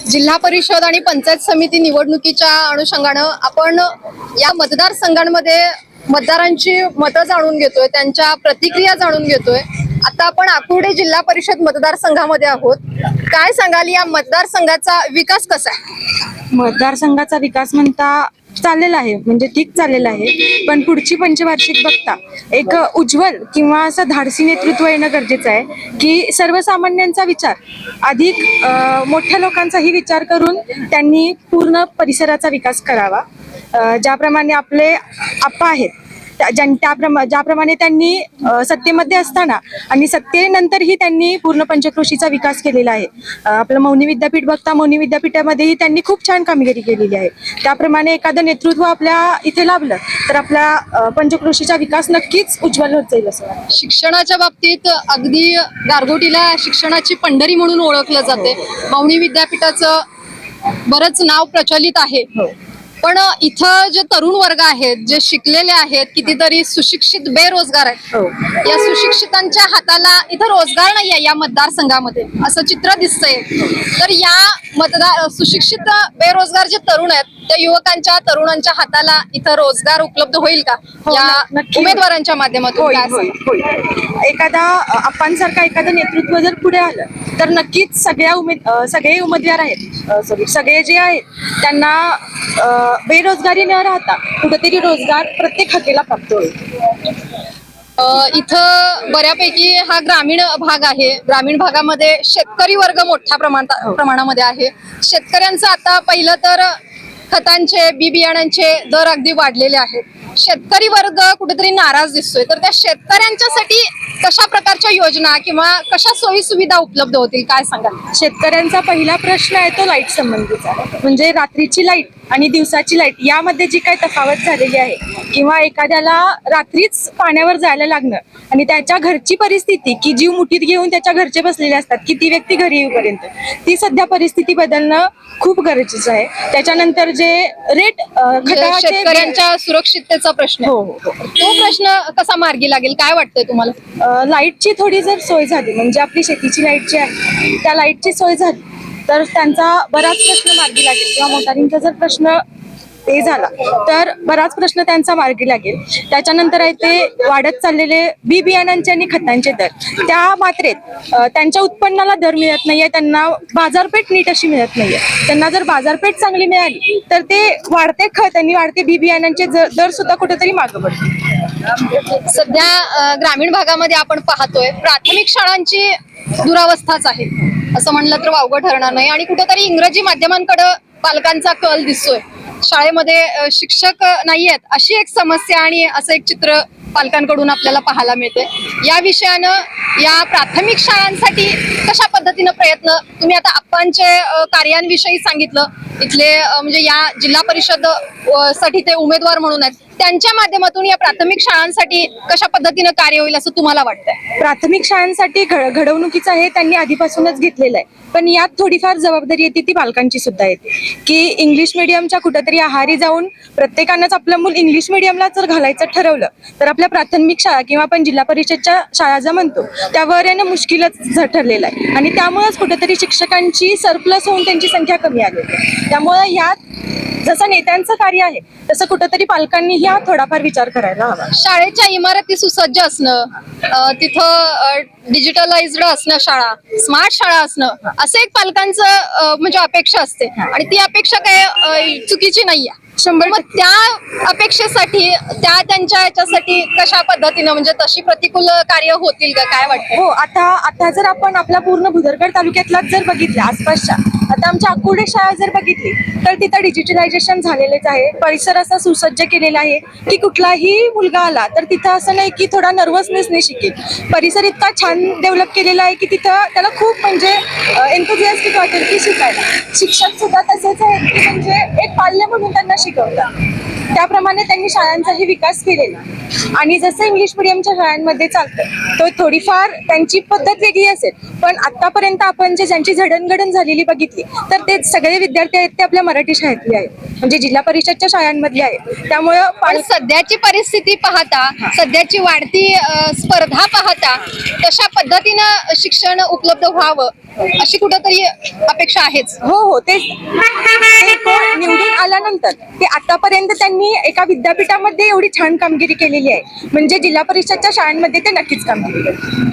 जिल्हा परिषद आणि पंचायत समिती निवडणुकीच्या अनुषंगानं आपण या मतदारसंघांमध्ये मतदारांची मतं जाणून घेतोय, त्यांच्या प्रतिक्रिया जाणून घेतोय. आता आपण आकुर्डे जिल्हा परिषद मतदारसंघामध्ये आहोत. काय सांगाल, या मतदारसंघाचा विकास कसा आहे? मतदारसंघाचा विकास म्हणता चाललेला आहे, म्हणजे ठीक चाललेला आहे. पण पुढची पंचवार्षिक बघता एक उज्ज्वल किंवा असं धाडसी नेतृत्व येणं गरजेचं आहे, की सर्वसामान्यांचा विचार अधिक मोठ्या लोकांचाही विचार करून त्यांनी पूर्ण परिसराचा विकास करावा. ज्याप्रमाणे आपले आप्पा आहेत ज्याप्रमाणे त्यांनी सत्तेमध्ये असताना आणि सत्तेनंतरही त्यांनी पूर्ण पंचक्रोशीचा विकास केलेला आहे. आपलं मौनी विद्यापीठ बघता, मौनी विद्यापीठामध्येही त्यांनी खूप छान कामगिरी केलेली आहे. त्याप्रमाणे एखादं नेतृत्व आपल्या इथे लाभलं तर आपल्या पंचक्रोशीचा विकास नक्कीच उज्ज्वल होत जाईल असं वाटतं. शिक्षणाच्या बाबतीत अगदी गारगोटीला शिक्षणाची पंढरी म्हणून ओळखलं जाते. मौनी विद्यापीठाचं बरंच नाव प्रचलित आहे. पण इथं जे तरुण वर्ग आहेत, जे शिकलेले आहेत, कितीतरी सुशिक्षित बेरोजगार आहेत, या सुशिक्षितांच्या हाताला इथं रोजगार नाही आहे या मतदारसंघामध्ये, असं चित्र दिसतंय. तर या सुशिक्षित बेरोजगार जे तरुण आहेत, त्या युवकांच्या तरुणांच्या हाताला इथं रोजगार उपलब्ध होईल का या उमेदवारांच्या माध्यमातून? एखादा आपणसारखा एखादं नेतृत्व जर पुढे आलं तर नक्कीच सगळे उमेदवार आहेत, सगळे जे आहेत त्यांना बेरोजगारी न राहता कुठेतरी रोजगार प्रत्येक हाकेला प्राप्त होईल. इथं बऱ्यापैकी हा ग्रामीण भाग आहे. ग्रामीण भागामध्ये शेतकरी वर्ग मोठ्या प्रमाणामध्ये आहे. शेतकऱ्यांचं आता पहिलं तर खतांचे, बी बियाणांचे दर अगदी वाढलेले आहेत. शेतकरी वर्ग कुठेतरी नाराज दिसतोय. तर त्या शेतकऱ्यांच्यासाठी कशा प्रकारच्या योजना किंवा कशा सोयी सुविधा उपलब्ध होतील, काय सांगाल? शेतकऱ्यांचा पहिला प्रश्न आहे तो लाईट संबंधीचा, म्हणजे रात्रीची लाईट आणि दिवसाची लाईट यामध्ये जी काही तफावत झालेली आहे, किंवा एखाद्याला रात्रीच पाण्यावर जायला लागणं आणि त्याच्या घरची परिस्थिती, की जीव मुठीत घेऊन त्याच्या घरचे बसलेले असतात की ती व्यक्ती घरी येऊपर्यंत, ती सध्या परिस्थिती बदलणं खूप गरजेचं आहे. त्याच्यानंतर जे रेट शेतकऱ्यांच्या सुरक्षिततेचा प्रश्न, तो प्रश्न कसा मार्गी लागेल, काय वाटतंय तुम्हाला? लाईटची थोडी जर सोय झाली, म्हणजे आपली शेतीची लाईट जी आहे त्या लाईटची सोय झाली तर त्यांचा बराच प्रश्न मार्गी लागेल, किंवा मोटारींचा जर प्रश्न ते झाला तर बराच प्रश्न त्यांचा मार्गी लागेल. त्याच्यानंतर आहे ते वाढत चाललेले बी बियाणांचे आणि खतांचे दर, त्या मात्रेत त्यांच्या उत्पन्नाला दर मिळत नाहीये, त्यांना बाजारपेठ नीट अशी मिळत नाहीये. त्यांना जर बाजारपेठ चांगली मिळाली तर ते वाढते खत आणि वाढते बी बियाणांचे दर सुद्धा कुठेतरी मागं पडतील. सध्या ग्रामीण भागामध्ये आपण पाहतोय प्राथमिक शाळांची दुरावस्थाच आहे असं म्हणलं तर वावगं ठरणार नाही. आणि कुठेतरी इंग्रजी माध्यमांकडे पालकांचा कल दिसतोय. शाळेमध्ये शिक्षक नाहीयेत अशी एक समस्या आणि असं एक चित्र पालकांकडून आपल्याला पाहायला मिळते. या विषयानं या प्राथमिक शाळांसाठी कशा पद्धतीनं प्रयत्न, तुम्ही आता आप्पांचे कार्यांविषयी सांगितलं, इथले म्हणजे या जिल्हा परिषद साठी ते उमेदवार म्हणून आहेत, त्यांच्या माध्यमातून या प्राथमिक शाळांसाठी कशा पद्धतीनं कार्य होईल असं तुम्हाला वाटतंय? प्राथमिक शाळांसाठी घडवणुकीचं हे त्यांनी आधीपासूनच घेतलेलं आहे, पण यात थोडीफार जबाबदारी येते ती पालकांची सुद्धा येते, की इंग्लिश मिडियमच्या कुठेतरी आहारी जाऊन प्रत्येकानंच आपलं मूल इंग्लिश मिडियमला जर घालायचं ठरवलं तर आपल्या प्राथमिक शाळा किंवा आपण जिल्हा परिषदच्या शाळा ज्या म्हणतो त्यावर येणं मुश्किलच ठरलेलं आहे. आणि त्यामुळेच कुठेतरी शिक्षकांची सरप्लस होऊन त्यांची संख्या कमी आली. त्यामुळे यात जसं नेत्यांचं कार्य आहे तसं कुठेतरी पालकांनी हा थोडाफार विचार करायला हवा. शाळेच्या इमारती सुसज्ज असणं, तिथं डिजिटलाइज्ड असणं, शाळा स्मार्ट शाळा असणं, असं एक पालकांचं म्हणजे अपेक्षा असते आणि ती अपेक्षा काय चुकीची नाहीये. मग त्या अपेक्षेसाठी त्यांच्या याच्यासाठी कशा पद्धतीनं म्हणजे तशी प्रतिकूल कार्य होतील का, काय वाटतं? हो, आता जर आपण आपला पूर्ण भुदरगड तालुक्यातला जर बघितलं, आसपासच्या आता आमच्या आकुर्डे शाळा जर बघितली तर तिथं डिजिटलायझेशन झालेलेच आहे. परिसर असा सुसज्ज केलेला आहे की कुठलाही मुलगा आला तर तिथं असं नाही की थोडा नर्वसनेसने शिकेल. परिसर इतका छान डेव्हलप केलेला आहे की तिथं त्याला खूप म्हणजे एन्थुझियास्टिक वाटेल की शिकायला. शिक्षक सुद्धा तसेच आहेत की म्हणजे एक पाल्य म्हणून त्यांना शिकवतात. त्याप्रमाणे त्यांनी शाळांचाही विकास केलेला. आणि जसं इंग्लिश मिडियमच्या शाळांमध्ये चालतं तो थोडीफार त्यांची पद्धत वेगळी असेल, पण आतापर्यंत आपण ज्यांची जडणघडण झालेली बघितली तर ते सगळे विद्यार्थी आहेत ते आपल्या मराठी शाळेतले आहेत, म्हणजे जिल्हा परिषदच्या शाळांमधले आहेत. त्यामुळे सध्याची परिस्थिती पाहता, सध्याची वाढती स्पर्धा पाहता, तशा पद्धतीनं शिक्षण उपलब्ध व्हावं अशी कुठंतरी अपेक्षा आहेच. हो तेच ते कोण निवडून आल्यानंतर ते आतापर्यंत त्यांनी एका विद्यापीठामध्ये एवढी छान कामगिरी केलेली आहे, म्हणजे जिल्हा परिषदच्या शाळांमध्ये ते नक्कीच कामगिरी करतील.